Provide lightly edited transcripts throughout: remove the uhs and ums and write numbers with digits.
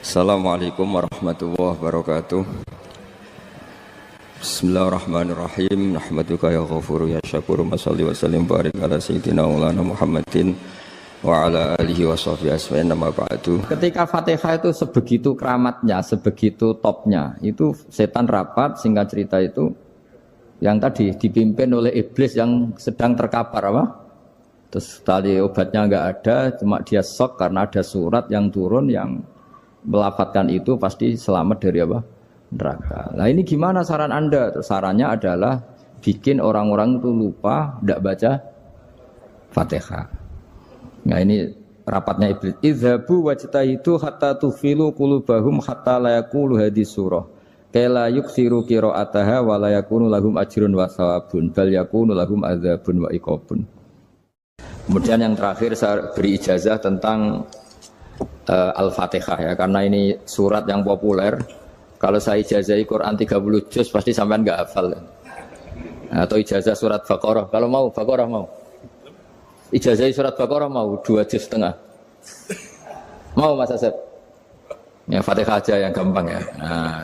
Assalamualaikum warahmatullahi wabarakatuh. Bismillahirrahmanirrahim. Nahmaduka ya ghafuru ya syakuru. Mashalli wa sallim barik ala sayyidina maulana Muhammadin wa ala alihi wa sahbihi asma'in nama ba'du. Ketika Fatihah itu sebegitu keramatnya, sebegitu topnya, itu setan rapat, singkat cerita itu yang tadi dipimpin oleh iblis yang sedang terkapar apa? Terus tali obatnya enggak ada, cuma dia shock karena ada surat yang turun yang melafatkan itu pasti selamat dari apa? Neraka. Nah ini gimana saran Anda? Sarannya adalah bikin orang-orang itu lupa tidak baca Fatihah. Nah ini rapatnya iblis. Idzabu wajtahidu hatta tufilu qulubahum hatta la yaqulu hadis surah. Kala yuksiru qira'ataha wa la yakunu lahum ajrun wa thawabun bal yakunu lahum adzabun wa iqabun. Kemudian yang terakhir saya beri ijazah tentang Al-Fatihah ya, karena ini surat yang populer. Kalau saya ijazahi Quran 30 juz pasti sampean enggak hafal. Atau ijazah surat Baqarah, kalau mau Baqarah mau. Ijazahi surat Baqarah mau 2 juz setengah. Mau Mas Asep? Ya Fatihah aja yang gampang ya. Nah,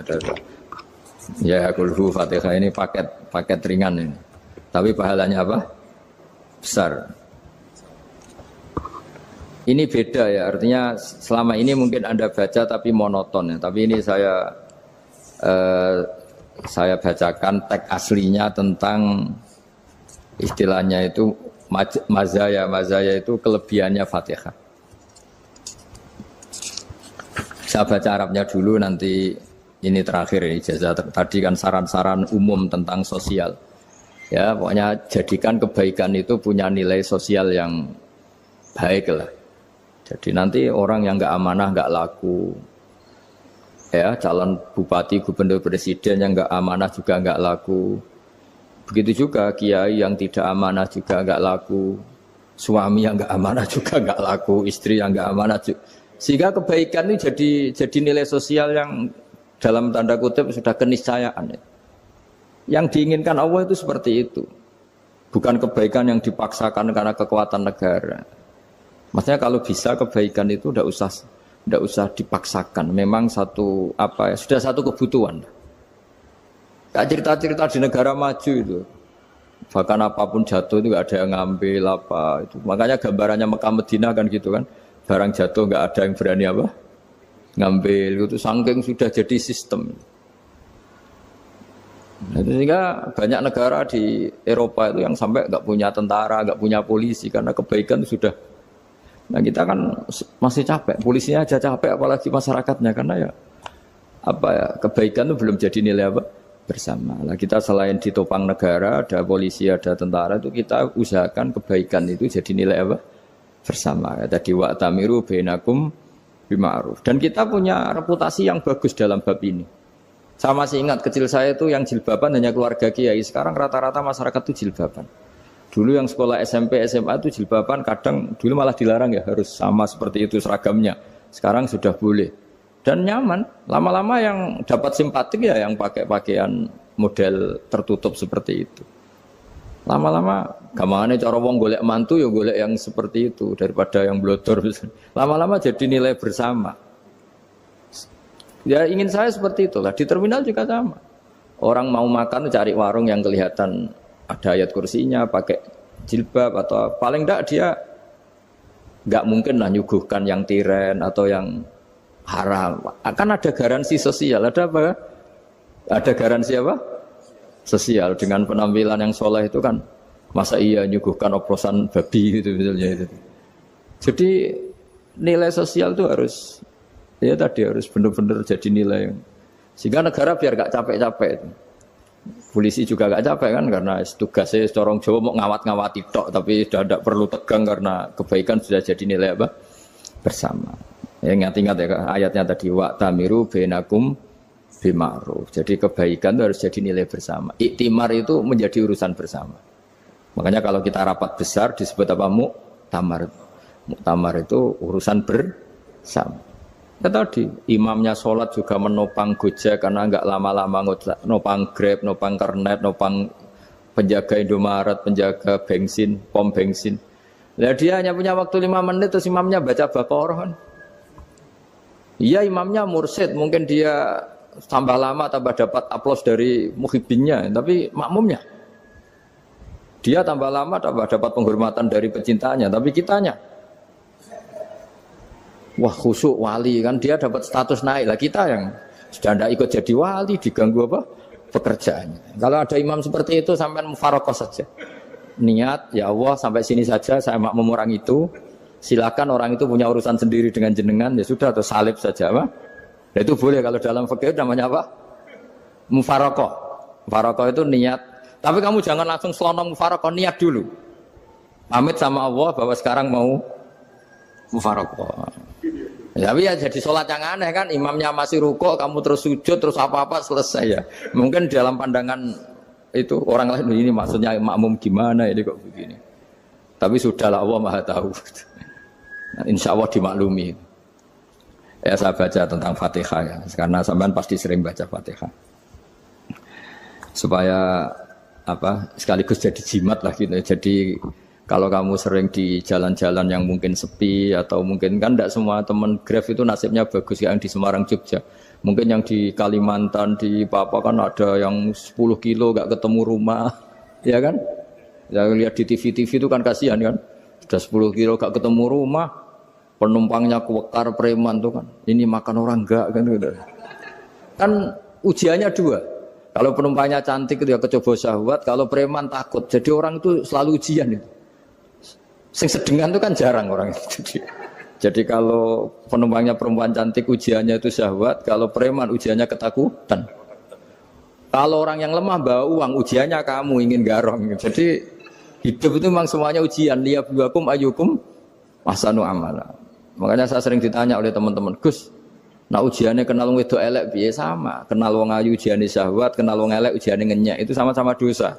ya kulhu Fatihah ini paket ringan ini. Tapi pahalanya apa? Besar. Ini beda ya, artinya selama ini mungkin Anda baca tapi monoton ya. Tapi ini saya bacakan teks aslinya tentang istilahnya itu mazaya itu kelebihannya Fatihah. Saya baca Arabnya dulu, nanti ini terakhir ini ijazah. Tadi kan saran-saran umum tentang sosial. Ya, pokoknya jadikan kebaikan itu punya nilai sosial yang baik lah. Jadi nanti orang yang nggak amanah nggak laku, ya calon bupati, gubernur, presiden yang nggak amanah juga nggak laku. Begitu juga kiai yang tidak amanah juga nggak laku, suami yang nggak amanah juga nggak laku, istri yang nggak amanah juga. Sehingga kebaikan ini jadi nilai sosial yang dalam tanda kutip sudah keniscayaan. Yang diinginkan Allah itu seperti itu, bukan kebaikan yang dipaksakan karena kekuatan negara. Maksudnya kalau bisa kebaikan itu tidak usah dipaksakan. Memang sudah satu kebutuhan. Kayak cerita-cerita di negara maju itu, bahkan apapun jatuh itu nggak ada yang ngambil apa itu. Makanya gambarannya Mekah Medina kan gitu kan, barang jatuh nggak ada yang berani apa ngambil itu, saking sudah jadi sistem. Nah, sehingga banyak negara di Eropa itu yang sampai nggak punya tentara, nggak punya polisi karena kebaikan sudah. Nah kita kan masih capek, polisinya aja capek apalagi masyarakatnya, karena ya kebaikan itu belum jadi nilai apa bersama. Nah kita selain ditopang negara, ada polisi, ada tentara, itu kita usahakan kebaikan itu jadi nilai apa bersama. Tadi wa'tamiru bainakum bima'ruf. Dan kita punya reputasi yang bagus dalam bab ini. Saya masih ingat kecil saya itu yang jilbaban hanya keluarga kiai. Sekarang rata-rata masyarakat itu jilbaban. Dulu yang sekolah SMP, SMA itu jilbaban kadang dulu malah dilarang ya, harus sama seperti itu seragamnya. Sekarang sudah boleh. Dan nyaman. Lama-lama yang dapat simpatik ya yang pakai pakaian model tertutup seperti itu. Lama-lama gamane cara wong golek mantu ya golek yang seperti itu daripada yang blodor. Lama-lama jadi nilai bersama. Ya ingin saya seperti itulah. Di terminal juga sama. Orang mau makan cari warung yang kelihatan ada ayat kursinya, pakai jilbab, atau paling enggak dia enggak mungkin lah nyuguhkan yang tiren atau yang haram. Akan ada garansi sosial, ada apa? Ada garansi apa? Sosial dengan penampilan yang soleh itu kan, masa iya nyuguhkan oplosan babi gitu misalnya itu. Jadi nilai sosial itu harus benar-benar jadi nilai. Sehingga negara biar enggak capek-capek itu. Polisi juga gak capek kan, karena tugasnya corong Jawa mau ngawat-ngawati tok, tapi sudah tidak perlu tegang karena kebaikan sudah jadi nilai apa bersama. Ya, ingat-ingat ya ayatnya tadi, wa'tamiru bainakum bima'ruf. Jadi kebaikan itu harus jadi nilai bersama. Iktimar itu menjadi urusan bersama. Makanya kalau kita rapat besar disebut apa? Muktamar. Muktamar itu urusan bersama. Tadi imamnya sholat juga menopang Gojek karena enggak lama-lama nopang Grab, nopang Kernet, nopang penjaga Indomaret, penjaga bensin, pom bensin. Nah dia hanya punya waktu 5 menit terus imamnya baca Baqarah kan. Iya imamnya mursyid, mungkin dia tambah lama tambah dapat aplaus dari muhibbinnya, tapi makmumnya dia tambah lama tambah dapat penghormatan dari pecintanya, tapi kitanya wah khusyuk wali kan, dia dapat status naik lah, kita yang sudah tidak ikut jadi wali diganggu apa pekerjaannya. Kalau ada imam seperti itu sampai mufarokoh saja, niat ya Allah sampai sini saja saya makmum orang itu, silakan orang itu punya urusan sendiri dengan jenengan, ya sudah atau salib saja apa. Nah, itu boleh kalau dalam fikih namanya apa? Mufarokoh. Mufarokoh itu niat. Tapi kamu jangan langsung selonong mufarokoh, niat dulu. Pamit sama Allah bahwa sekarang mau mufarokoh. Ya, tapi ya jadi sholat yang aneh kan, imamnya masih rukuk, kamu terus sujud, terus apa-apa selesai ya. Mungkin dalam pandangan itu orang lain ini maksudnya makmum gimana ini kok begini. Tapi sudahlah Allah Maha tahu. Nah, insya Allah dimaklumi. Ya saya baca tentang Fatihah ya, karena sampean pasti sering baca Fatihah. Supaya apa sekaligus jadi jimat lah gitu. Jadi kalau kamu sering di jalan-jalan yang mungkin sepi atau mungkin kan tidak semua teman Grab itu nasibnya bagus yang di Semarang Jogja. Mungkin yang di Kalimantan di Papua kan ada yang 10 kilo gak ketemu rumah, ya kan? Yang lihat di TV-TV itu kan kasihan kan. Sudah 10 kilo gak ketemu rumah. Penumpangnya kuwekar preman tuh kan, ini makan orang enggak kan gitu. Kan ujiannya dua. Kalau penumpangnya cantik itu ya kecoba syahwat, kalau preman takut. Jadi orang itu selalu ujian itu. Sing sedengan itu kan jarang orang itu. Jadi kalau penumpangnya perempuan cantik ujiannya itu syahwat, kalau preman ujiannya ketakutan. Kalau orang yang lemah bawa uang ujiannya kamu ingin garong. Jadi hidup itu memang semuanya ujian. Liyabluwakum ayyukum ahsanu amala. Makanya saya sering ditanya oleh teman-teman, Gus, nah ujiannya kenal wong wedok elek piye sama, kenal wong ayu ujiannya syahwat, kenal wong elek ujiannya ngenyek, itu sama-sama dosa.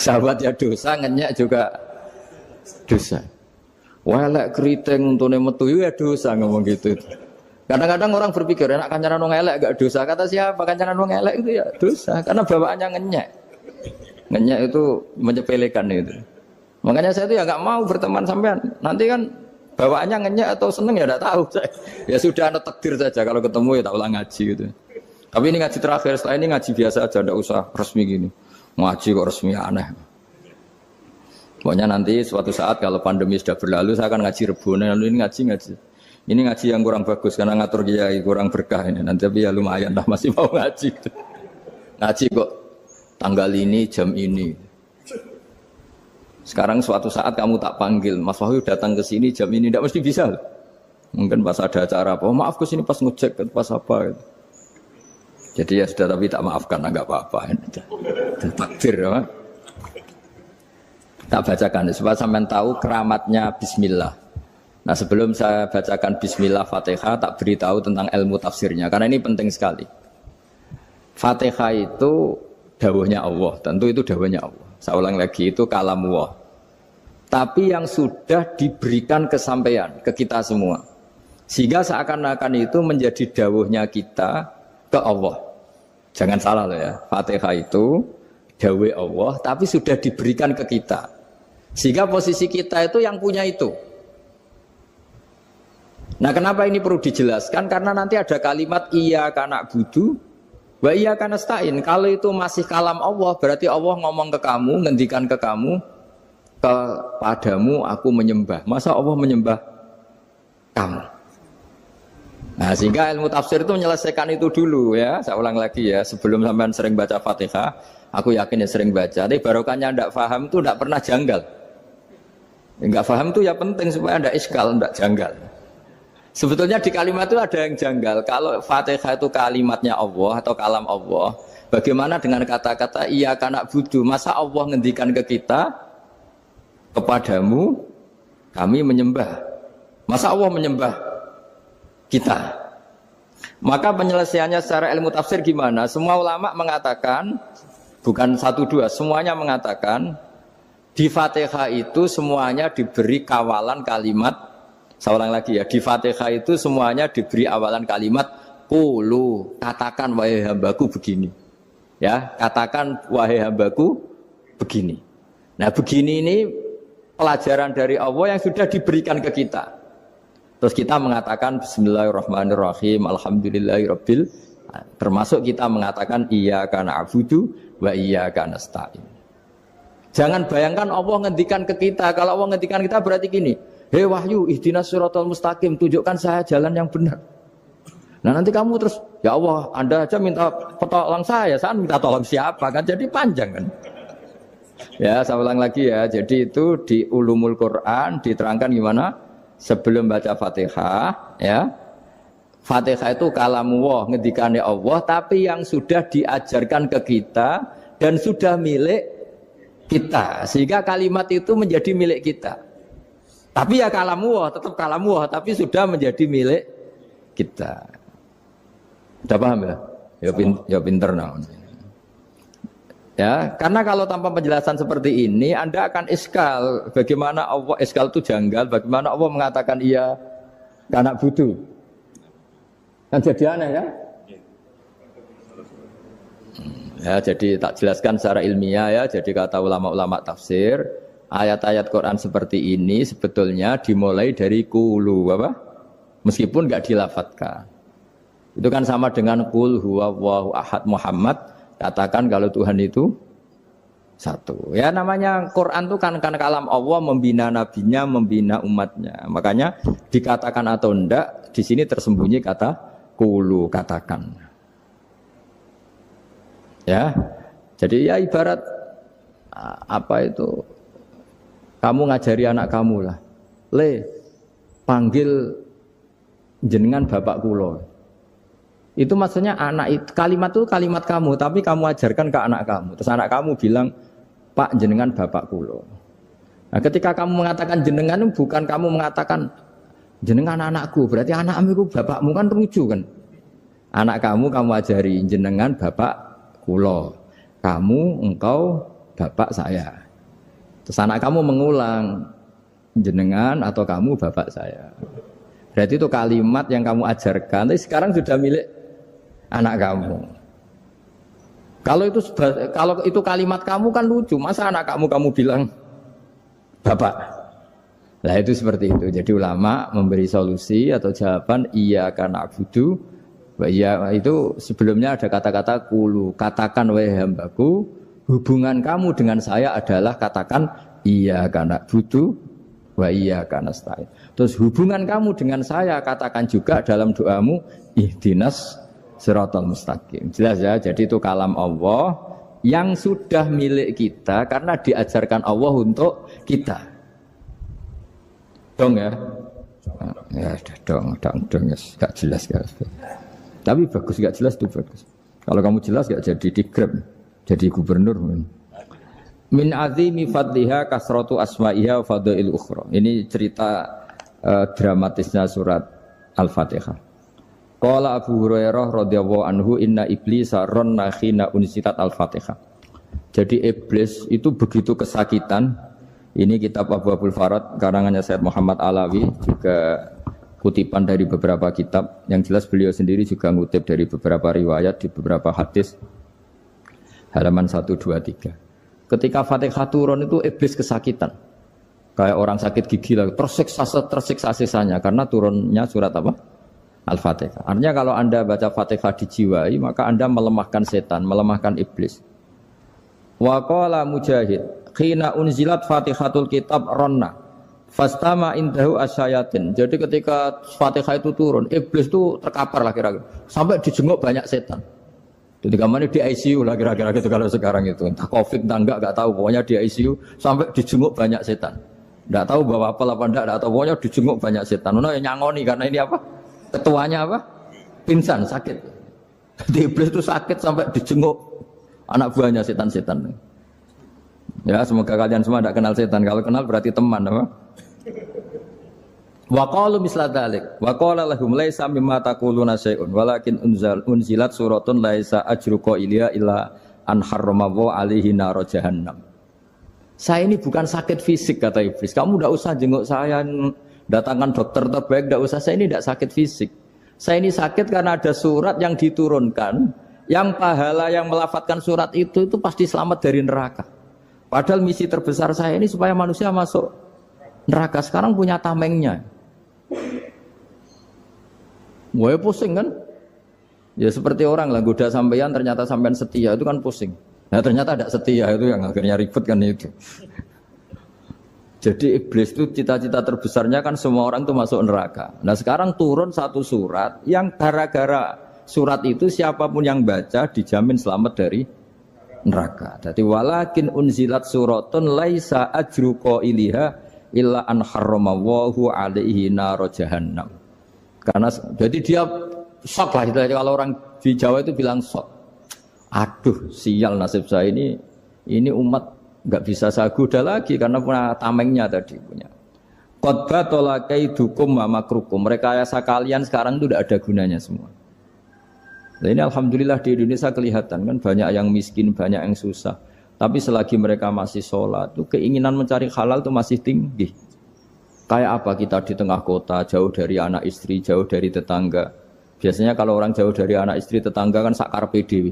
Syahwat ya dosa, ngenyek juga dosa. Wah elek keriting untune metu ya dosa ngomong gitu. Kadang-kadang orang berpikir enak kancanan wong elek gak dosa, kata siapa kancanan wong elek itu ya dosa, karena bawaannya ngenyek. Ngenyek itu menyepelekan itu. Makanya saya itu ya nggak mau berteman sampean. Nanti kan bawaannya ngenyek atau seneng ya tidak tahu. Ya sudah ada takdir saja kalau ketemu ya tak ulang ngaji gitu. Tapi ini ngaji terakhir, setelah ini ngaji biasa aja, tidak usah resmi gini. Ngaji kok resmi aneh. Pokoknya nanti suatu saat kalau pandemi sudah berlalu saya akan ngaji Rebone, lalu ini ngaji. Ini ngaji yang kurang bagus karena ngatur kiai kurang berkah ini. Nanti tapi ya lumayan lah masih mau ngaji. Ngaji kok tanggal ini jam ini. Sekarang suatu saat kamu tak panggil, Mas Wahyu datang ke sini jam ini, tidak mesti bisa. Mungkin pas ada acara apa, oh, maaf ke sini pas ngecek, pas apa. Gitu. Jadi ya sudah tapi tak maafkan, enggak apa-apa. Takdir, ya. Tak bacakan supaya sampean tahu keramatnya Bismillah. Nah sebelum saya bacakan Bismillah Fatihah, tak beritahu tentang ilmu tafsirnya, karena ini penting sekali. Fatihah itu dawuhnya Allah, tentu itu dawuhnya Allah. Saya ulang lagi, itu kalamullah. Tapi yang sudah diberikan kesampaian ke kita semua. Sehingga seakan-akan itu menjadi dawuhnya kita ke Allah. Jangan salah loh ya. Fatihah itu dawuh Allah, tapi sudah diberikan ke kita. Sehingga posisi kita itu yang punya itu. Nah kenapa ini perlu dijelaskan? Karena nanti ada kalimat iyyaka na'budu wa iyyaka nasta'in. Kalau itu masih kalam Allah, berarti Allah ngomong ke kamu, ngendikan ke kamu, kepadamu aku menyembah. Masa Allah menyembah kamu? Nah, sehingga ilmu tafsir itu menyelesaikan itu dulu ya. Saya ulang lagi ya, sebelum sampean sering baca Fatihah, aku yakin ya sering baca. Tapi barokahnya tidak paham itu tidak pernah janggal. Enggak paham itu ya penting supaya tidak iskal, tidak janggal. Sebetulnya di kalimat itu ada yang janggal. Kalau Fatihah itu kalimatnya Allah atau kalam Allah, bagaimana dengan kata-kata iyyaka na'budu? Masa Allah ngendikan ke kita, kepadamu kami menyembah. Masa Allah menyembah kita? Maka penyelesaiannya secara ilmu tafsir gimana? Semua ulama mengatakan, bukan satu dua, semuanya mengatakan di Fatihah itu semuanya diberi kawalan kalimat. Saya ulang lagi ya, di Fatihah itu semuanya diberi awalan kalimat qulu, katakan wahai hambaku begini. Ya, katakan wahai hambaku begini. Nah, begini ini pelajaran dari Allah yang sudah diberikan ke kita. Terus kita mengatakan bismillahirrahmanirrahim, alhamdulillahirabbil, termasuk kita mengatakan iyyaka na'budu wa iyyaka nasta'in. Jangan bayangkan Allah ngendikan ke kita. Kalau Allah ngendikan kita berarti gini, hei wahyu ihdinas siratal mustaqim, tunjukkan saya jalan yang benar. Nah nanti kamu terus, ya Allah, Anda aja minta tolong saya minta tolong siapa kan, jadi panjang kan. Ya saya ulang lagi ya, jadi itu di Ulumul Quran diterangkan gimana sebelum baca Fatihah ya. Fatihah itu kalamullah, ngendikane Allah, tapi yang sudah diajarkan ke kita dan sudah milik kita, sehingga kalimat itu menjadi milik kita. Tapi ya kalamullah, tetap kalamullah, tapi sudah menjadi milik kita. Sudah paham ya? Ya pinter nah. Ya, karena kalau tanpa penjelasan seperti ini, Anda akan iskal. Bagaimana Allah, iskal itu janggal, bagaimana Allah mengatakan iya karena butuh. Kan jadi aneh ya? Ya, jadi tak jelaskan secara ilmiah ya. Jadi kata ulama-ulama tafsir, ayat-ayat Quran seperti ini sebetulnya dimulai dari qulu apa? Meskipun enggak dilafatkan. Itu kan sama dengan qul huwallahu ahad Muhammad, katakan kalau Tuhan itu satu. Ya namanya Quran itu kan kalam Allah, membina nabinya, membina umatnya. Makanya dikatakan atau enggak, di sini tersembunyi kata qulu, katakan. Ya. Jadi ya ibarat apa itu? Kamu ngajari anak kamu lah. Le, panggil jenengan bapak kula. Itu maksudnya anak itu, kalimat itu kalimat kamu, tapi kamu ajarkan ke anak kamu. Terus anak kamu bilang, Pak jenengan bapak kulo. Nah ketika kamu mengatakan jenengan, bukan kamu mengatakan jenengan anakku, berarti anakmu itu bapakmu, kan lucu kan. Anak kamu ajari jenengan bapak kulo, kamu engkau bapak saya. Terus anak kamu mengulang jenengan atau kamu bapak saya. Berarti itu kalimat yang kamu ajarkan, tapi sekarang sudah milik anak kamu. Kalau itu kalimat kamu kan lucu, masa anak kamu bilang bapak. Nah itu seperti itu. Jadi ulama memberi solusi atau jawaban iyyaka na'budu wa iya, itu sebelumnya ada kata-kata qulu, katakan wahai hambaku, hubungan kamu dengan saya adalah katakan iyyaka na'budu wa iyyaka nasta'in. Terus hubungan kamu dengan saya katakan juga dalam doamu ihdinas siratal mustaqim. Jelas ya, jadi itu kalam Allah yang sudah milik kita karena diajarkan Allah untuk kita. Dong ya? Ya dong ya, gak jelas gak. Tapi bagus, gak jelas itu bagus. Kalau kamu jelas gak jadi digrab, jadi gubernur. Min azimi fadliha kasratu asma'iha wa fadail ukhra. Ini cerita dramatisnya surat Al-Fatihah. Qala Abu Hurairah radhiyallahu anhu inna iblisa ranna khina unsitat Al-Fatihah. Jadi iblis itu begitu kesakitan. Ini kitab Abwaabul Farad karangannya Syed Muhammad Alawi, juga kutipan dari beberapa kitab. Yang jelas beliau sendiri juga ngutip dari beberapa riwayat di beberapa hadis. Halaman 123. Ketika Fatihah turun itu iblis kesakitan. Kayak orang sakit gigi lah, tersiksa sisanya karena turunnya surat apa? Al-Fatihah. Artinya kalau Anda baca Fatihah dijiwai, maka Anda melemahkan setan, melemahkan iblis. Wa qala Mujahid, khina unzilat Fatihatul kitab ronna fastama indahu asyayatin. Jadi ketika Fatihah itu turun, iblis itu terkapar lah kira-kira. Sampai dijenguk banyak setan. Jadi kemana di ICU lah kira-kira gitu kalau sekarang itu. Entah Covid entah enggak tahu, pokoknya di ICU sampai dijenguk banyak setan. Enggak tahu bawa apa enggak tahu, pokoknya dijenguk banyak setan. Ono yang nyangoni karena ini apa? Ketuanya apa? Pingsan, sakit. Jadi iblis itu sakit sampai dijenguk anak buahnya setan-setan. Ya, semoga kalian semua tidak kenal setan. Kalau kenal berarti teman, apa? Wa qalu misla dzalik. Wa qala lahum laisa mimma taquluna syai'un walakin unzilat suratun laisa ajru qailiha illa an harrama alaihi nar jahannam. Saya ini bukan sakit fisik kata iblis. Kamu tidak usah jenguk saya, datangkan dokter terbaik, tidak usah. Saya ini tidak sakit fisik. Saya ini sakit karena ada surat yang diturunkan, yang pahala yang melafatkan surat itu pasti selamat dari neraka. Padahal misi terbesar saya ini supaya manusia masuk neraka. Sekarang punya tamengnya. Wah pusing kan? Ya seperti orang lah goda sampeyan ternyata sampean setia itu kan pusing. Nah ternyata tidak setia itu yang akhirnya ribet kan itu. Jadi iblis itu cita-cita terbesarnya kan semua orang itu masuk neraka. Nah sekarang turun satu surat yang gara-gara surat itu siapapun yang baca dijamin selamat dari neraka. Jadi walakin unzilat suratun laisa ajru qailiha illa an harramallahu alaihi nar jahannam. Karena jadi dia shock lah itu kalau orang di Jawa itu bilang shock. Aduh sial nasib saya ini umat nggak bisa saya goda lagi karena punya tamengnya tadi punya. Qad tolakaidukum wa makrukum. Rekayasa kalian sekarang itu tidak ada gunanya semua. Nah ini alhamdulillah di Indonesia kelihatan kan banyak yang miskin, banyak yang susah. Tapi selagi mereka masih sholat, itu keinginan mencari halal itu masih tinggi. Kayak apa kita di tengah kota, jauh dari anak istri, jauh dari tetangga. Biasanya kalau orang jauh dari anak istri, tetangga kan sakar PDW.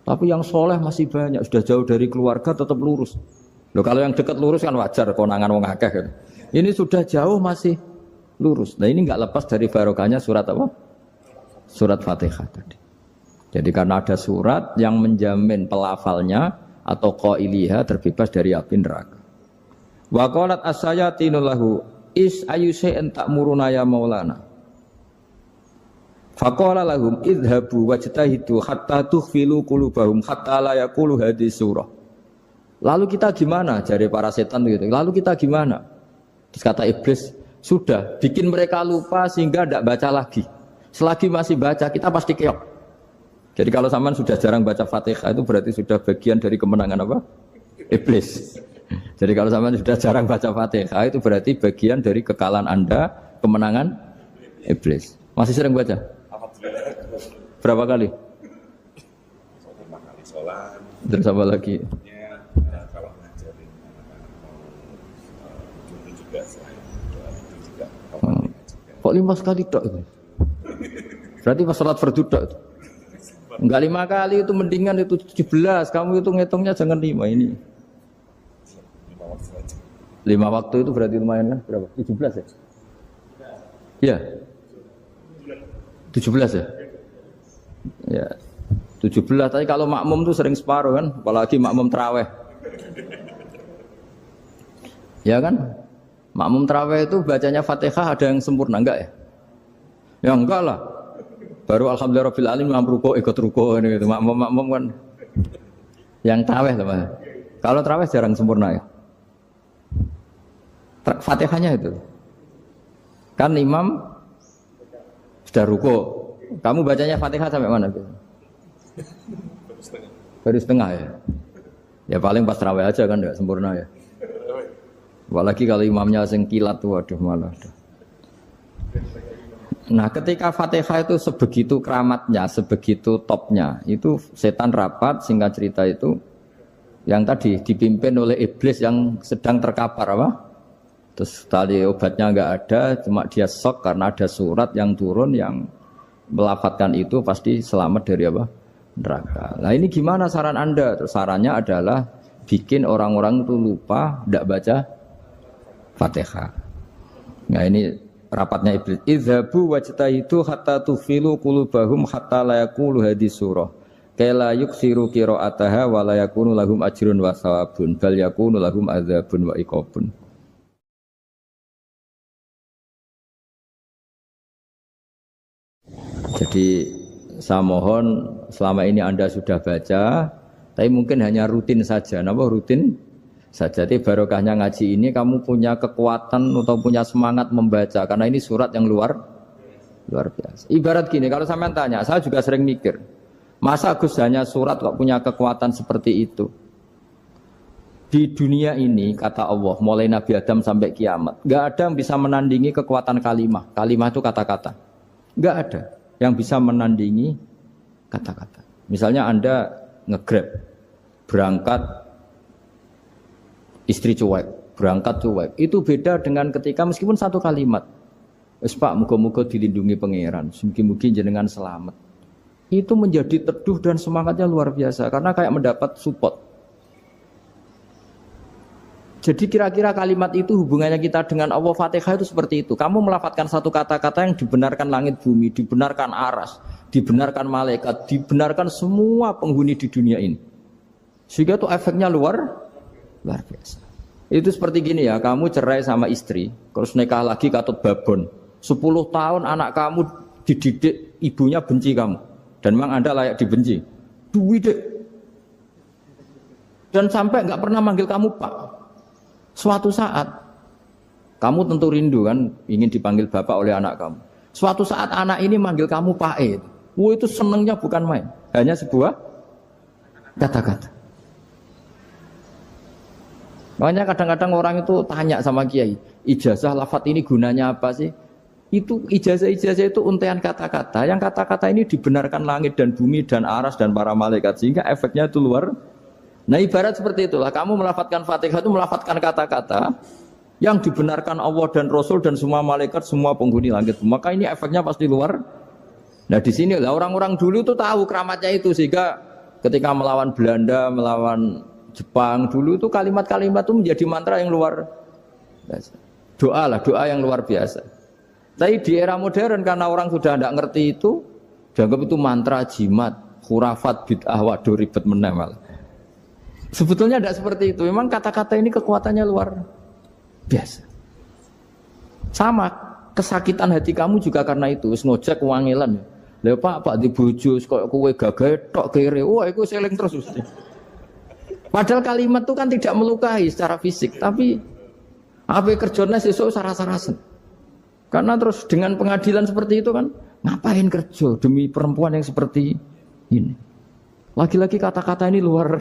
Tapi yang soleh masih banyak, sudah jauh dari keluarga tetap lurus. Loh kalau yang dekat lurus kan wajar, konangan wong akeh kan. Ini sudah jauh masih lurus. Nah ini nggak lepas dari barokahnya surat apa? Surat Fatihah tadi. Jadi karena ada surat yang menjamin pelafalnya atau qailiha terbebas dari api neraka. Wa qalat as-sayatinu lahu is ayyusai'in ta'muruna ya maulana. Faqala lahum idhabu wajtahidu hatta tukhfilu qulubahum hatta la yaqulu hadhihi surah. Lalu kita gimana? Jari para setan gitu. Lalu kita gimana? Terus kata iblis, sudah bikin mereka lupa sehingga tidak baca lagi. Selagi masih baca kita pasti keok. Jadi kalau sampean sudah jarang baca Fatihah itu berarti sudah bagian dari kemenangan apa? Iblis. Jadi kalau sampean sudah jarang baca Fatihah itu berarti bagian dari kekalahan Anda, kemenangan iblis. Masih sering baca? Berapa kali? Terus apa lagi? Kalau ngajarin dulu juga kok 5 kali tok itu? Berarti pas sholat fardu tok itu? Enggak 5 kali itu mendingan itu 17. Kamu itu ngitungnya jangan 5 ini. 5 waktu itu berarti lumayan kan? Berapa? 17 ya? Iya. 17 ya? Ya. 17, tapi kalau makmum tuh sering separuh kan, apalagi makmum tarawih. Ya kan? Makmum tarawih itu bacanya Fatihah ada yang sempurna enggak ya? Ya enggak lah. Baru alhamdulillah rabbil alamin ruko ikut ruko ini gitu. Makmum kan yang tarawih teman. Kalau tarawih jarang sempurna ya. Fatihahnya itu. Kan imam sudah ruko. Kamu bacanya Fatihah sampai mana? Baru setengah ya. Ya paling pas tarawih aja kan enggak sempurna ya. Apalagi kalau imamnya sing kilat tuh waduh malah. Nah, ketika Fatihah itu sebegitu keramatnya, sebegitu topnya, itu setan rapat singkat cerita itu yang tadi dipimpin oleh iblis yang sedang terkapar apa? Terus tadi obatnya enggak ada, cuma dia shock karena ada surat yang turun yang melafatkan itu pasti selamat dari apa? Neraka. Nah ini gimana saran Anda? Terus sarannya adalah bikin orang-orang itu lupa, tidak baca Fatihah. Nah ini rapatnya iblis. Idzabu wajtahidu hatta tufilu qulubahum hatta la yaqulu hadhihi surah. Kala yuksiru qira'ataha wa la yakunu lahum ajrun wa thawabun bal yakunu lahum adzabun wa iqabun. Jadi saya mohon selama ini Anda sudah baca, tapi mungkin hanya rutin saja. Napa rutin saja? Jadi barokahnya ngaji ini kamu punya kekuatan atau punya semangat membaca karena ini surat yang luar biasa. Ibarat gini, kalau sampean tanya, saya juga sering mikir, masa Gus hanya surat kok punya kekuatan seperti itu? Di dunia ini kata Allah, mulai Nabi Adam sampai kiamat, nggak ada yang bisa menandingi kekuatan kalimah. Kalimah itu kata-kata, nggak ada yang bisa menandingi kata-kata. Misalnya Anda nge-grab, berangkat istri cuek, berangkat cuek. Itu beda dengan ketika meskipun satu kalimat. Wes Pak, muga-muga dilindungi pangeran, mugi-mugi jenengan selamat. Itu menjadi teduh dan semangatnya luar biasa karena kayak mendapat support. Jadi kira-kira kalimat itu hubungannya kita dengan Allah, Fatihah itu seperti itu. Kamu melafadzkan satu kata-kata yang dibenarkan langit bumi, dibenarkan aras, dibenarkan malaikat, dibenarkan semua penghuni di dunia ini. Sehingga itu efeknya luar biasa. Itu seperti gini ya, kamu cerai sama istri, terus nikah lagi katut babon. 10 tahun anak kamu dididik, ibunya benci kamu. Dan memang Anda layak dibenci. Duwidek. Dan sampai nggak pernah manggil kamu Pak. Suatu saat, kamu tentu rindu kan, ingin dipanggil bapak oleh anak kamu. Suatu saat anak ini manggil kamu Pak E. Itu senengnya bukan main. Hanya sebuah kata-kata. Makanya kadang-kadang orang itu tanya sama kiai, ijazah lafadz ini gunanya apa sih? Itu ijazah-ijazah itu untaian kata-kata. Yang kata-kata ini dibenarkan langit dan bumi dan aras dan para malaikat. Sehingga efeknya itu luar. Nah ibarat seperti itulah, kamu melafadzkan Fatihah itu melafadzkan kata-kata yang dibenarkan Allah dan Rasul dan semua malaikat, semua penghuni langit. Maka ini efeknya pasti luar. Nah di sini lah orang-orang dulu itu tahu keramatnya itu, sehingga ketika melawan Belanda, melawan Jepang dulu itu kalimat-kalimat itu menjadi mantra yang luar biasa. Doa yang luar biasa. Tapi di era modern karena orang sudah tidak ngerti itu, dianggap itu mantra, jimat, khurafat, bid'ah, waduh ribet menemal. Sebetulnya tidak seperti itu. Memang kata-kata ini kekuatannya luar biasa. Sama kesakitan hati kamu juga karena itu. Ngojek wangilan. Lha Pak di bojo kok kowe gagah tok kere. Wah, iku seling terus mesti. Padahal kalimat itu kan tidak melukai secara fisik, tapi apa kerjanya sesuk sarah-sarasen. Karena terus dengan pengadilan seperti itu kan, ngapain kerja demi perempuan yang seperti ini? Lagi-lagi kata-kata ini luar.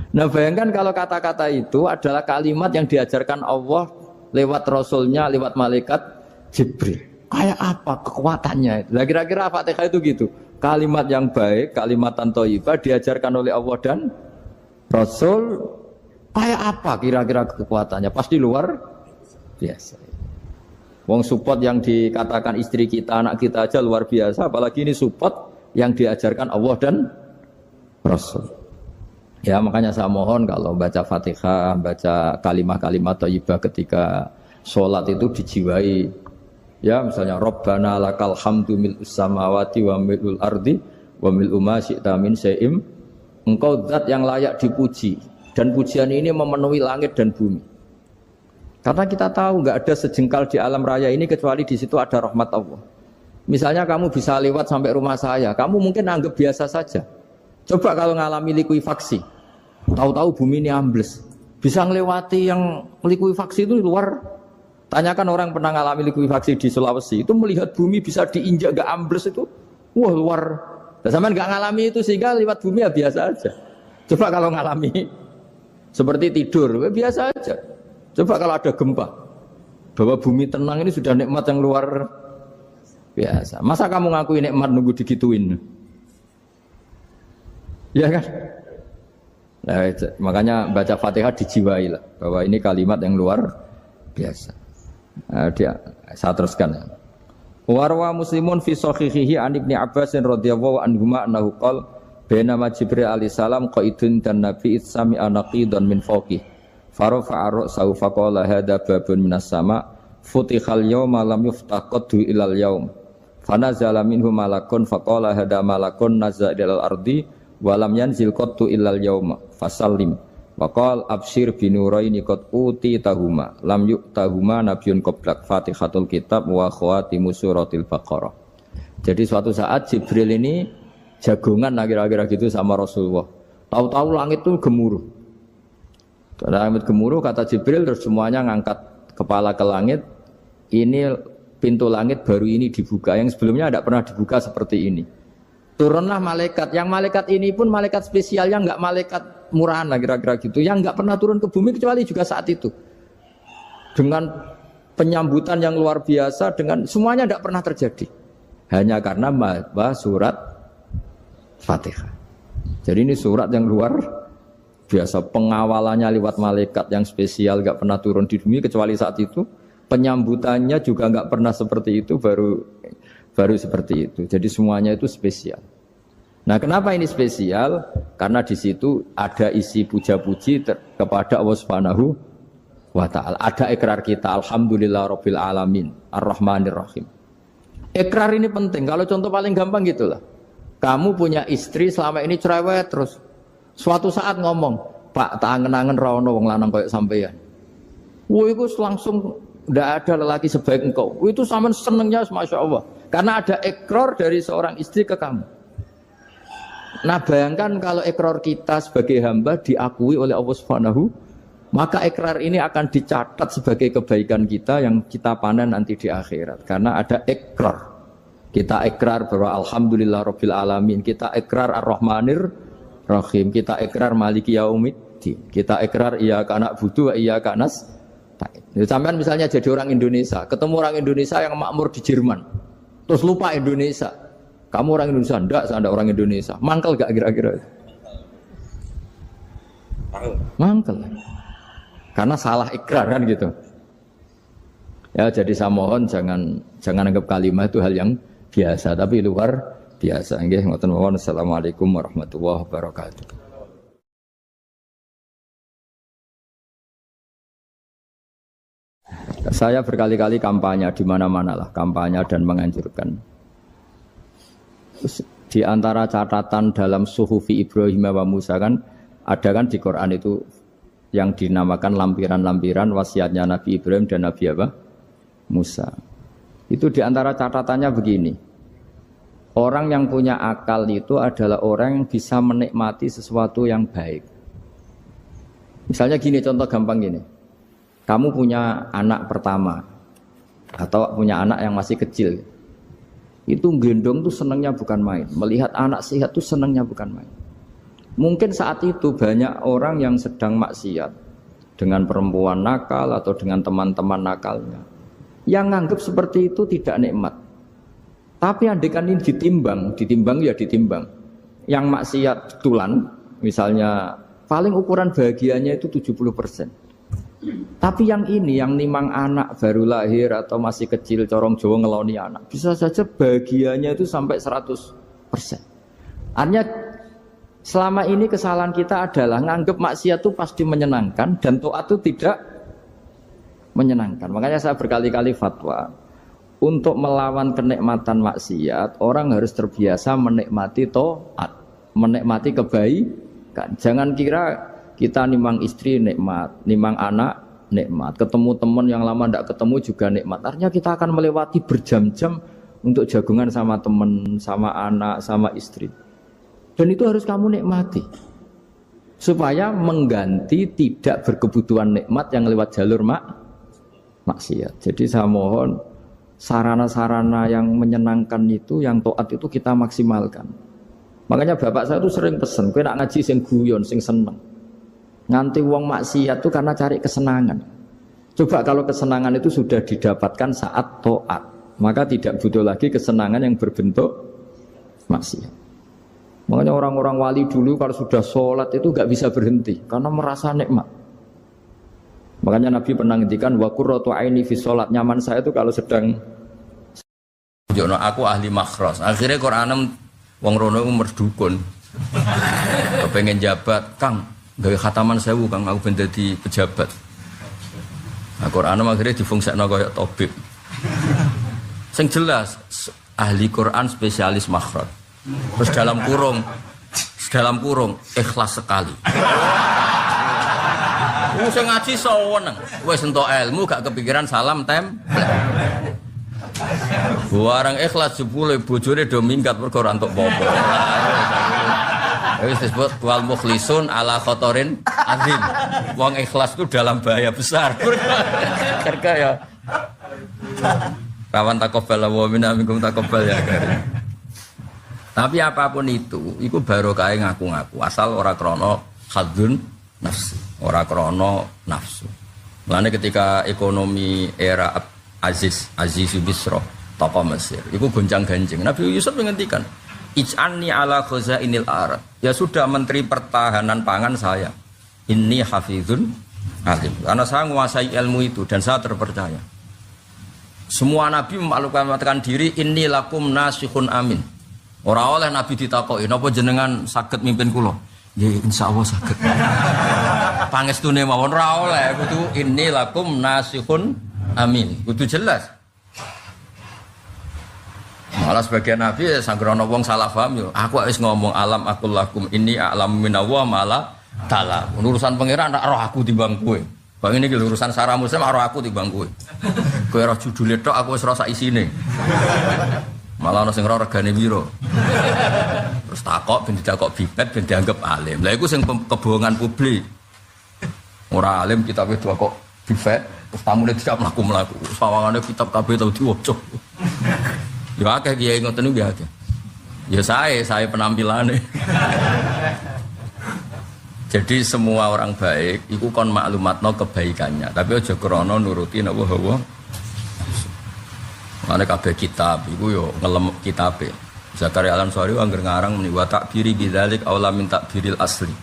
Nah bayangkan kalau kata-kata itu adalah kalimat yang diajarkan Allah lewat Rasulnya, lewat malaikat Jibril. Kayak apa kekuatannya? Nah, kira-kira Fatihah itu gitu. Kalimat yang baik, kalimatan thayyibah diajarkan oleh Allah dan Rasul. Kayak apa kira-kira kekuatannya? Pasti luar biasa. Wong support yang dikatakan istri kita, anak kita aja luar biasa. Apalagi ini support yang diajarkan Allah dan Rasul. Ya makanya saya mohon kalau baca Fatihah, baca kalimat-kalimat thayyibah ketika sholat itu dijiwai. Ya misalnya Rabbana lakal hamdu mil'us samawati wa mil'ul ardi wa mil'u ma syi'ta min syai'im. Engkau zat yang layak dipuji dan pujian ini memenuhi langit dan bumi. Karena kita tahu nggak ada sejengkal di alam raya ini kecuali di situ ada rahmat Allah. Misalnya kamu bisa lewat sampai rumah saya, kamu mungkin anggap biasa saja. Coba kalau ngalami likuifaksi, tahu-tahu bumi ini ambles, bisa ngelewati yang likuifaksi itu luar. Tanyakan orang pernah ngalami likuifaksi di Sulawesi, itu melihat bumi bisa diinjak gak ambles itu, wah luar. Dan sampean gak ngalami itu sehingga lewat bumi ya biasa aja. Coba kalau ngalami seperti tidur, ya biasa aja. Coba kalau ada gempa, bahwa bumi tenang ini sudah nikmat yang luar biasa. Masa kamu ngakui nikmat nunggu digituin? Ya kan? Nah, makanya baca Fatihah dijiwai lah bahwa ini kalimat yang luar biasa. Nah, saya teruskan. Warwa Muslimun fi sahihihi an Ibnu Abbas radhiyallahu anhuma annahu qala bainama Jibril alaihi salam qaidun dan Nabi sami anaqidan min fawqih farafa'a ra'sahu faqala hadza babun minas sama futihal yawma lam yuftah qaddu ilal yaum fanazala minhu malakun faqala hadza malakun nazza ilal ardi walam yanzil qattu illal yauma fasallim waqal absyir binuraini qad uti tahuma lam yu'tahuma nabiyyun qablak Fatihatul kitab wa khawatimu suratil baqarah. Jadi suatu saat Jibril ini jagongan kira-kira gitu sama Rasulullah. Tahu-tahu langit itu gemuruh. Langit gemuruh kata Jibril terus semuanya ngangkat kepala ke langit. Ini pintu langit baru ini dibuka, yang sebelumnya tidak pernah dibuka seperti ini. Turunlah malaikat, yang malaikat ini pun malaikat spesial, yang enggak malaikat murahan lah kira-kira gitu, yang enggak pernah turun ke bumi kecuali juga saat itu. Dengan penyambutan yang luar biasa, dengan semuanya tidak pernah terjadi. Hanya karena surat Fatihah. Jadi ini surat yang luar biasa, pengawalannya lewat malaikat yang spesial, enggak pernah turun di bumi kecuali saat itu. Penyambutannya juga enggak pernah seperti itu, baru seperti itu. Jadi semuanya itu spesial. Nah, kenapa ini spesial? Karena di situ ada isi puja-puji kepada Allah Subhanahu wa ta'ala. Ada ikrar kita, alhamdulillah rabbil alamin, ar-rahmanir rahim. Ikrar ini penting. Kalau contoh paling gampang gitulah. Kamu punya istri selama ini cerewet terus. Suatu saat ngomong, "Pak, tak angen-angen ra ono wong lanang koyo sampeyan." Wah, itu langsung ndak ada lelaki sebaik engkau. Itu sampean senengnya Masya Allah. Karena ada ikrar dari seorang istri ke kamu. Nah, bayangkan kalau ikrar kita sebagai hamba diakui oleh Allah Subhanahu, maka ikrar ini akan dicatat sebagai kebaikan kita yang kita panen nanti di akhirat. Karena ada ikrar. Kita ikrar bahwa alhamdulillah rabbil alamin, kita ikrar ar-rahmanir rahim, kita ikrar maliki yaumiddin, kita ikrar iyyaka na'budu wa iyyaka nasta'in. Sampean misalnya jadi orang Indonesia, ketemu orang Indonesia yang makmur di Jerman, terus lupa Indonesia. Kamu orang Indonesia? Enggak, saya enggak orang Indonesia. Mangkel gak kira-kira? Mangkel. Karena salah ikrar kan gitu. Ya, jadi saya mohon jangan anggap kalimat itu hal yang biasa, tapi luar biasa. Nggih, ngoten mawon. Assalamualaikum warahmatullahi wabarakatuh. Saya berkali-kali kampanye di mana-mana lah, kampanye dan menganjurkan. Di antara catatan dalam Suhufi Ibrahim wa Musa kan ada kan di Quran itu yang dinamakan lampiran-lampiran wasiatnya Nabi Ibrahim dan Nabi apa? Musa. Itu di antara catatannya begini. Orang yang punya akal itu adalah orang yang bisa menikmati sesuatu yang baik. Misalnya gini, contoh gampang gini. Kamu punya anak pertama atau punya anak yang masih kecil. Itu gendong tuh senangnya bukan main. Melihat anak sehat tuh senangnya bukan main. Mungkin saat itu banyak orang yang sedang maksiat dengan perempuan nakal atau dengan teman-teman nakalnya. Yang nganggap seperti itu tidak nikmat. Tapi andekan ini ditimbang ya ditimbang. Yang maksiat tulan, misalnya paling ukuran bahagianya itu 70%. Tapi yang ini, yang nimang anak baru lahir atau masih kecil, corong Jawa ngeloni anak, bisa saja bahagianya itu sampai 100%. Artinya selama ini kesalahan kita adalah nganggap maksiat itu pasti menyenangkan dan taat itu tidak menyenangkan. Makanya saya berkali-kali fatwa, untuk melawan kenikmatan maksiat, orang harus terbiasa menikmati taat, menikmati kebaikan. Jangan kira kita nimang istri nikmat, nimang anak nikmat, ketemu teman yang lama tidak ketemu juga nikmat. Artinya kita akan melewati berjam-jam untuk jagungan sama teman, sama anak, sama istri. Dan itu harus kamu nikmati. Supaya mengganti tidak berkebutuhan nikmat yang lewat jalur maksiat. Jadi saya mohon sarana-sarana yang menyenangkan itu, yang taat itu kita maksimalkan. Makanya bapak saya itu sering pesen, kowe nak ngaji sing guyon, sing seneng. Nganti wong maksiat itu karena cari kesenangan. Coba kalau kesenangan itu sudah didapatkan saat taat, maka tidak butuh lagi kesenangan yang berbentuk maksiat. Makanya orang-orang wali dulu kalau sudah sholat itu gak bisa berhenti karena merasa nikmat. Makanya Nabi pernah ngendikan wa qurratu aini fi sholat, nyaman saya itu kalau sedang jono aku ahli makhras. Akhirnya Quran wong rono merdukun. Kepengen jabat, Kang gawe khataman 1000 Kang aku ben dadi pejabat. Nah, Quran akhirnya difungsikno kaya tabib. Sing jelas ahli Quran spesialis makhraj. Terus dalam kurung ikhlas sekali. Sing ngaji seneng, wis entuk ilmu gak kepikiran salam template. Barang ikhlas jebule bojone do minggat mergo ora entuk apa-apa. Wis disebut wal mukhlisun ala khotorin azim. Wong ikhlas itu dalam bahaya besar. Karena ya rawan taqabbal wa minna minkum taqabbal ya karim. Tapi apapun itu barokah ngaku-ngaku asal ora krana khadzun nafsi, ora krana nafsu. Mulane ketika ekonomi era Aziz Bisra tokoh Mesir, iku goncang-ganjing. Nabi Yusuf menghentikan ij'alni ala khazainil ard. Ya sudah menteri pertahanan pangan saya. Inni hafizun alim. Karena saya menguasai ilmu itu dan saya terpercaya. Semua nabi memaklumkan diri inni lakum nasihun amin. Ora oleh nabi ditakoki napa jenengan saged mimpin kula? Nggih insyaallah saged. pangestune mawon ora oleh kudu inni lakum nasihun amin. Kudu jelas. Malah sebagian nabi sanggrono wong salah paham yo. Aku wis ngomong alam akul lakum inni a'lamu minallah malah ta'lam. Urusan pangeran tak roh aku timbang kowe. Bang ini urusan Sarah Muslim roh aku timbang kowe. Kowe roh judule tok aku wis ora sak isine. Malah ana sing ora regane piro. Terus takok ben ditakok bibet ben dianggap alim. Lah iku sing kebohongan publik. Ora alim kitabe kok bibet terus tamune tidak mlaku-mlaku. Sawangane kitab kabeh tau diwaca. Ya akeh kiai ngoten niku ya akeh. Ya saya penampilannya. Jadi semua orang baik iku kon maklumatno kebaikannya, tapi aja krana nuruti napa hawa. Mane kabeh kitab iku yo ngelem kitabe. Zakaria Al-Ansari angger ngarang muni wa takbiri bidzalik aula min takbiril asli.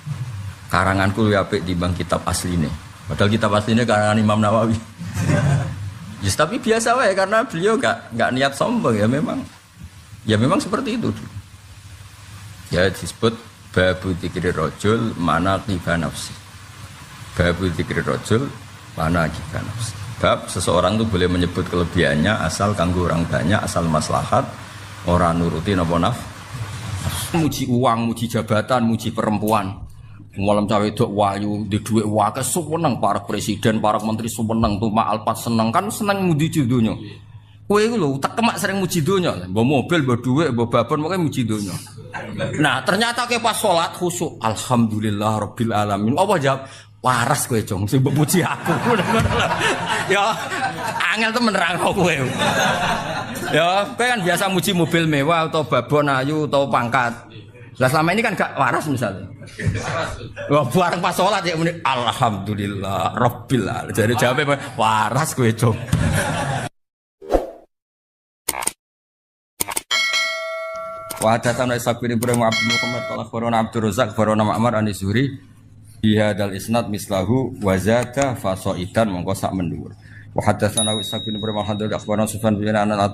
Karanganku luwih apik timbang kitab asline. Padahal kitab asline karangan Imam Nawawi. Yes, tapi biasa wae karena beliau enggak niat sombong ya memang seperti itu. Ya disebut babu dzikri rajul mana tiba nafsi. Babu dzikri rajul mana tiba nafsi. Bab seseorang itu boleh menyebut kelebihannya asal kanggo orang banyak, asal maslahat, orang nuruti napa naf. Muji uang, muji jabatan, muji perempuan. Malam cawe dok wayu di duit wakil seneng para presiden, para menteri seneng tuh mak alpat seneng kan seneng muji dunia. Kue itu loh tak kemak sering muji dunia, bawa mobil, bawa duit, bawa babon makanya muji dunia. Nah ternyata ke pas sholat khusyuk, alhamdulillah rabbil alamin. Apa jawab? Waras kue cong, sih memuji aku. Ya angel tuh menerang kowe. Ya kue kan biasa muji mobil mewah atau babon ayu atau pangkat. Lah selama ini kan gak waras misalnya. Wah bareng pas sholat ya muni alhamdulillah rabbil alamin. Jadi jawabnya waras kowe cong. Wa hadatsana Ishaq bin Ibrahim Abdul Muhammad qala akhbarana Abdur Razzaq akhbarana Ma'mar an Zuhri bi hadzal isnad mislahu wa zata fasaidan mongko sak mendhuwur. Wa hadatsana Ishaq bin Ibrahim akhbarana Sufyan bin Anas.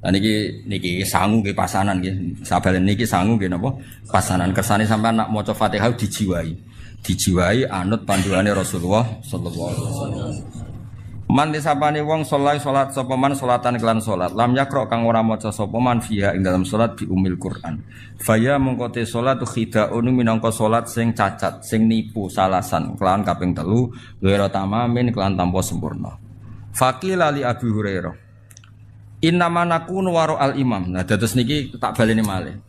Nah niki sangu nggih pasanan nggih. Sabalen niki sangu nggih napa? Pasanan kersane sampean nak maca Fatihah dijiwai. Dijiwai anut panduane Rasulullah sallallahu alaihi wasallam. Man disapane wong salat sapa man salatan kelan salat. Lam yakra kang ora maca sapa man fiha ing dalam salat bi umil Quran. Faya mengko te salat khidaun minangka salat sing cacat, sing nipu salasan kelan kaping 3 ghairu tamamin kelan tanpa sempurna. Faqila li Abi Hurairah innama nakunu waro al-imam. Nah, terus niki tak baleni malih.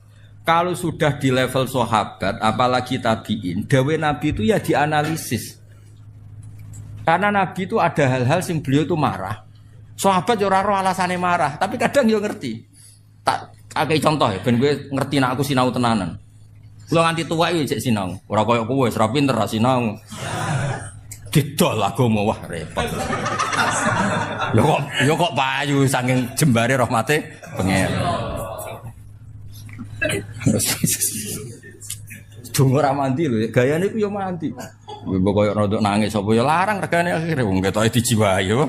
Kalau sudah di level sahabat, apalagi tabiin, dawe Nabi itu ya dianalisis. Karena Nabi itu ada hal-hal sing beliau itu marah. Sahabat yo ora ro alasane marah, tapi kadang yo ngerti. Tak akeh contoh ya, ben kowe ngerti nek aku sinau tenanan. Kulo nganti tuwa iki jek sinau. Ora koyo kowe wis ra pinter ra sinau. Didol agama wah repot. Yo kok payu saking jembare rahmate pengen. Dungo ra mandi lho, gayane ku yo mandi. Mbok koyo rodok nangis sapa yo larang regane akhire wong ketoke dijiwai yo.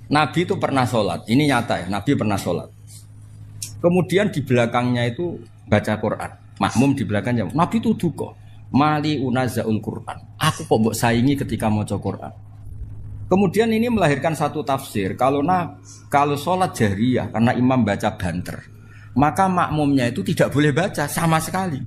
Nabi itu pernah sholat, ini nyata ya, Nabi pernah sholat. Kemudian di belakangnya itu baca Quran, makmum di belakangnya. Nabi itu duka, mali unazaul Quran. Aku kok mbok saingi ketika maca Quran. Kemudian ini melahirkan satu tafsir. Kalau sholat jahriyah karena imam baca banter, maka makmumnya itu tidak boleh baca sama sekali.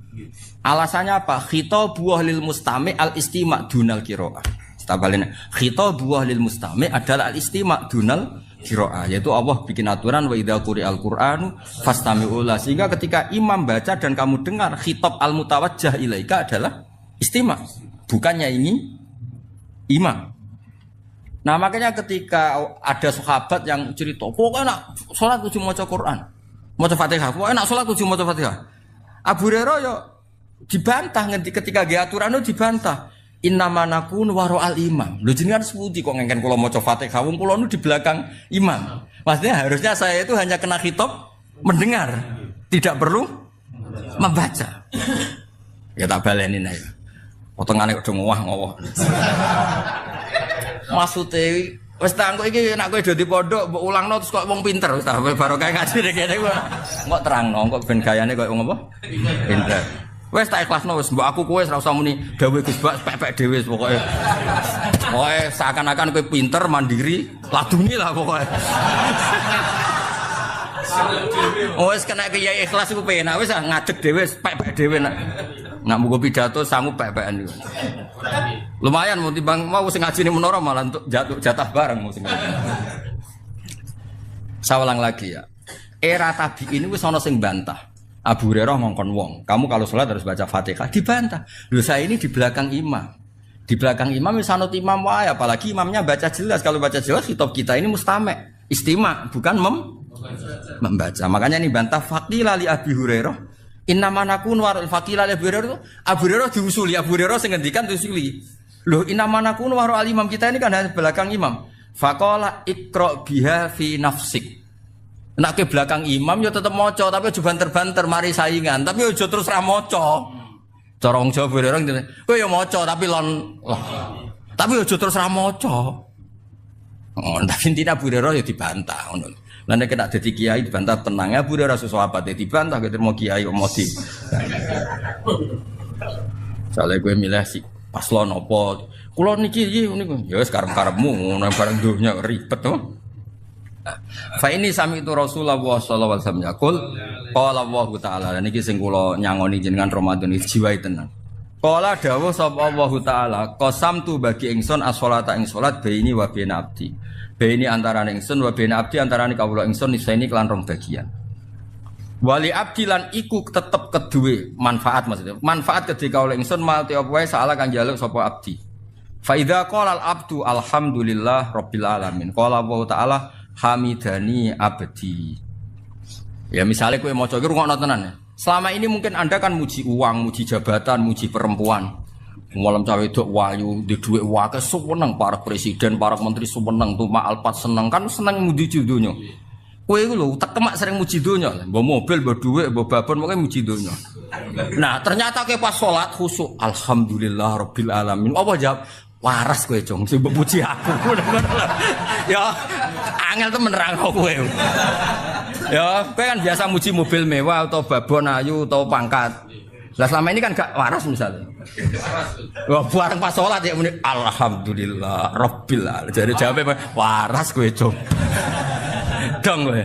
Alasannya apa? Khitabu lil mustami' al istima' dunal qiraah. Tabalin khitabu lil mustami' adalah al istima' dunal qiraah, yaitu Allah bikin aturan wa idza quri'al qur'anu fastami'u la, sehingga ketika imam baca dan kamu dengar khitab al mutawajjah ilaika adalah istima', bukannya ini imam. Nah makanya ketika ada sahabat yang cerita, pokoknya nak sholat kudu maca Quran, maca Fatihah, pokoknya nak sholat kudu maca Fatihah. Abu Hurairah yo dibantah ketika ge aturan itu dibantah. Innama nakun waro al imam. Lho jenengan sepundi kok ngengken kula maca Fatihah, wong kula nu di belakang imam. Maksudnya harusnya saya itu hanya kena khitab mendengar, tidak perlu membaca. Ya tak baleni nek. Potongane kok ngowah-ngowah. Maksude wis tak engko iki nek kowe dadi pondok mbok ulangno terus kok wong pinter wis ta barokah ngaji kene kok terangno kok ben gayane kok wong apa? Pinter. Wes tak ikhlasno wis mbok aku kowe ora usah muni dawuh Gus Bak pepek dhewe pokoke. Pokoke seakan-akan kowe pinter mandiri, ladungi lah pokoke. Wes kena kiai ikhlas iku penak wis ngadeg dhewe pepek dhewe nak. Nak mugo pidato sanggup pepekan iku. Lumayan mau timbang mau sing ngaji ning menara malah untuk jatah bareng mau sing. Saya ulang lagi ya. Era tabi'in ini wis ana sing bantah. Abu Hurairah ngongkon wong, kamu kalau sholat harus baca Fatihah, dibantah. Loh saya ini di belakang imam. Di belakang imam misalnya imam wae, apalagi imamnya baca jelas. Kalau baca jelas kitab kita ini mustame', istima', bukan membaca. Makanya ini bantah faqila li Abi Hurairah. Inna manakun warul faqila li Abi Hurairah itu Abu Hurairah diusuli, Abu Hurairah sing ngendikan diusuli. Loh inna manakun warul imam kita ini kan ada belakang imam. Faqala iqra biha fi nafsik. Nak ke belakang imam ya tetep maca tapi aja banter-banter mari saingan tapi aja terus ra maca. Cara wong Jawa bareng ngene. Kowe ya maca tapi lon tapi aja terus ra maca. Oh, tapi intine Abu Hurairah ya dibantah ngono. Lah nek kena dadi kiai dibantah tenang ya Abu Hurairah sahabat dibantah kok mau kiai kok mesti. Soale kowe milih si paslon apa? Kula niki niku ya wis karep-karepmu ngono bareng donya ribet to. Fa ini sami itu Rasulullah sallallahu alaihi wasallam yaqul qala Allah taala niki sing kula nyangoni jenengan Ramadan iki jiwai tenan. Qala dawuh sapa Allah taala qasamtu bagi ingsun as-sholata ing salat baini wa baina abdi. Baini antarané ingsun wa baina abdi antarané kawula ingsun niseni kelan rong bagian. Wali abdi lan iku tetep keduwe manfaat maksudnya. Manfaat ketika kawula ingsun malti apa wae saala kang njaluk sapa abdi. Fa idza qala al-abdu alhamdulillah rabbil alamin. Qala Allah taala hamidani abdi. Ya misalnya kowe maca iki rungokno tenan ya. Selama ini mungkin Anda kan muji uang, muji jabatan, muji perempuan. Malam cawe wedok wayu, di dhuwit wae seneng para presiden, para menteri seneng, tuh Alpat seneng kan seneng muji donya. Kowe iku lho tekemak sering muji donya, mbok mobil, mbok dhuwit, mbok babon pokoke muji donya. Nah, ternyata ke pas salat khusuk, alhamdulillah rabbil alamin. Apa jawab? Waras kowe jong, sing mbok puji aku. Ya, angel temen nerangno kowe. Ya, kowe kan biasa muji mobil mewah atau babon ayu atau pangkat. Lah selama ini kan gak waras misalnya. Wah, bareng pas salat ya muni alhamdulillah rabbil alamin. Jadi jawabnya waras kowe jong. Dong kowe.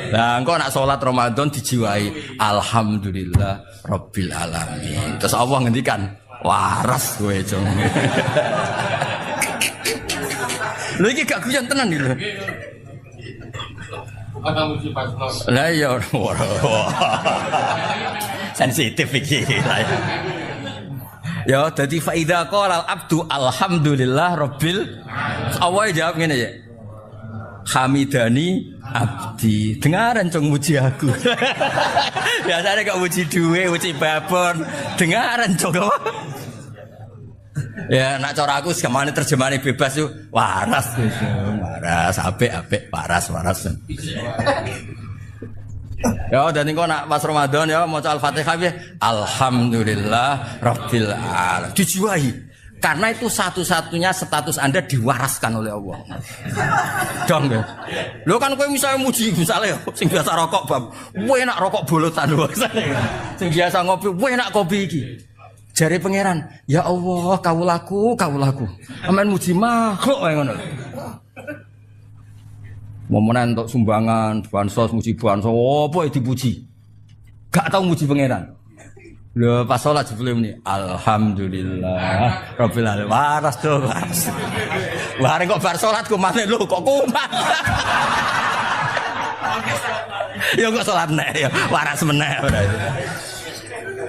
Lah engko nak salat Ramadan dijiwai alhamdulillah rabbil alamin. Terus Allah ngendikan waras kowe jong. Lha iki gak guyon tenan iki lho. Ana muji paslon. Lah iya sensitif iki. Ya dadi fa idza qala al-abdu alhamdulillah rabbil Allah jawab ngene ya. Hamidani abdi. Dengaran cong muji aku. Biasanya kok muji duwe, muji babon. Dengaran cong apa? Ya nak cara aku semane terjemahane bebas yo waras wis. Waras, apik-apik, waras. Ya dan engko nak pas Ramadan ya maca Al-Fatihah ya alhamdulillah rabbil alamin. Dijiwai. Karena itu satu-satunya status Anda diwaraskan oleh Allah. Dong ya. Lho kan kowe misalnya muji misalnya sing biasa rokok bab, kowe enak rokok bolotan lho. Sing biasa ngopi, kowe enak kopi iki. Jare pangeran, ya Allah, kawulaku. Amen muji makhluk wae ngono. Momonan untuk sumbangan, bansos, muji bansos, apa dipuji? Gak tau muji pangeran. Lho pas salat jebule muni alhamdulillah rabbil alamin. Waras to, waras. Bareng kok bar salat ku maneh lho kok kumat. Ya kok salat nek ya waras meneh berarti.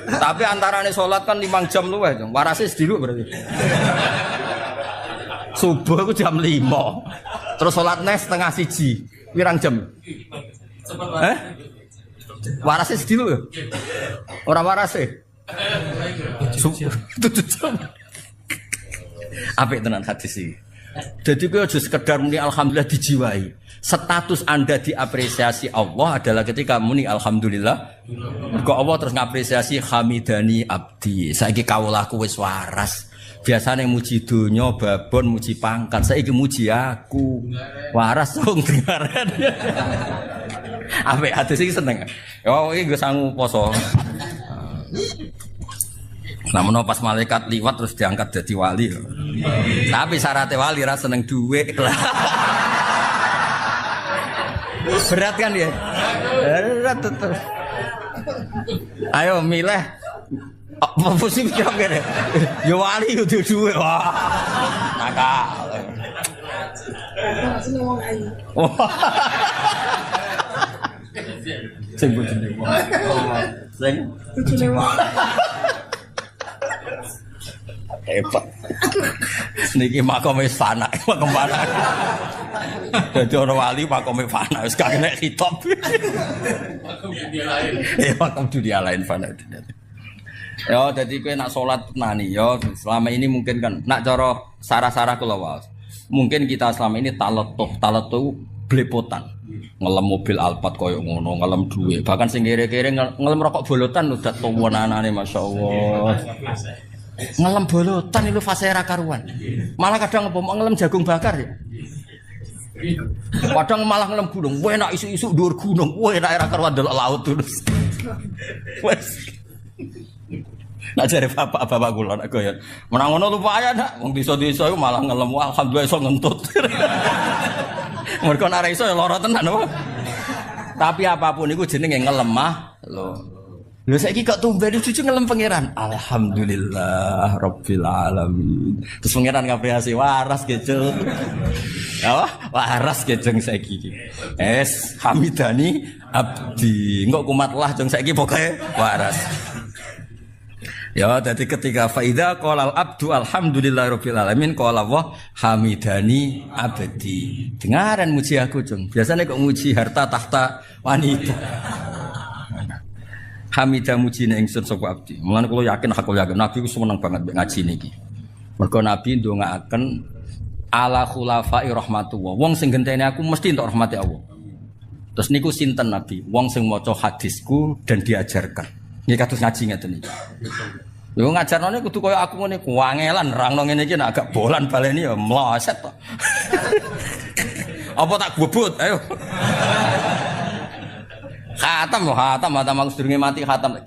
Tapi antarane salat kan 5 jam luwih, warase sediluk berarti. Subuh ku jam 5. Terus salat nes setengah 1. Pirang jam? Warase sediluk ya? Ora warase. Subuh 7 jam. Apik tenan hadis iki. Jadi kowe aja sekedar muni alhamdulillah dijiwai. Status Anda diapresiasi Allah adalah ketika muni alhamdulillah. Mergo Allah terus ngapresiasi hamidani abdi. Saiki kawulaku wis waras. Biasane muji donya, babon, muji pangkat. Saiki muji aku. Waras wong dengaran. Apik hadis iki seneng. Oh iki nggo sangu poso. Namun pas malaikat liwat terus diangkat jadi wali. Tapi syaratnya wali ra seneng duit. Berat kan ya? Berat tuh. Ayo milih. Apa sih kira-kira? Ya wali udah duit. Wah. Nakal. Sing bojone wong. Sing bojone wong. Hebat. Niki makome fana, makom fana. Dadi ora wali makome fana, wis gak kena hitop. Makom dunia lain. Makom dunia lain fana. Ya, dadi kowe nak salat nani ya, selama ini mungkin kan nak cara sarah-sarah kula wae. Mungkin kita selama ini taletuh blepotan. Ngelem mobil Alphard koyo ngono, ngelem duwe. Bahkan sing kere-kere ngelem rokok bolotan udah tuwenanane masyaallah. Ngelem bolotan itu fase ra karuan. Malah kadang ngelem jagung bakar ya. Kadang malah ngelem gunung. Wah enak isu-isu dhuwur gunung. Wah enak ra karuan delok laut terus. Wes. Nak jare bapak-bapak kula nak goyon. Menang ngono lumayan nak. Wong desa-desa iku malah ngelem alhamdulillah iso ngentut. Mergo nek ora iso ya lara tenan apa. Tapi apapun iku jenenge ngelemah lho. Lho saiki kok tumben cucu ngelem pangeran. Alhamdulillah rabbil alamin. Terus pangeran ngapriasi waras gitu. Ya, waras gejeng saiki iki. Hamidani abdi. Engko kumatlah jeng saiki pokoke waras. Ya, jadi ketika faida qala al-abdu alhamdulillahirabbil alamin qala wa hamidani abdi. Dengaran muji aku, Jeng. Biasanya kok muji harta tahta wanita. Hamidah mujine ingsun sapa abdi. Mulane kula yakin aku yakin Nabi ku seneng banget mek ngaji niki. Mergo Nabi ndongaaken ala khulafai rahmatullah. Wong sing genteni aku mesti entuk rahmati Allah. Terus niku sinten Nabi? Wong sing maca hadisku dan diajarkan. Nggih kados ngaji ngeten iki. Yo ngajarane kudu kaya aku ngene kuangelan nerangno ngene iki nek agak bolan baleni ya mloset to. Apa tak bobot? Ayo. Khatam aku sedurunge mati khatam.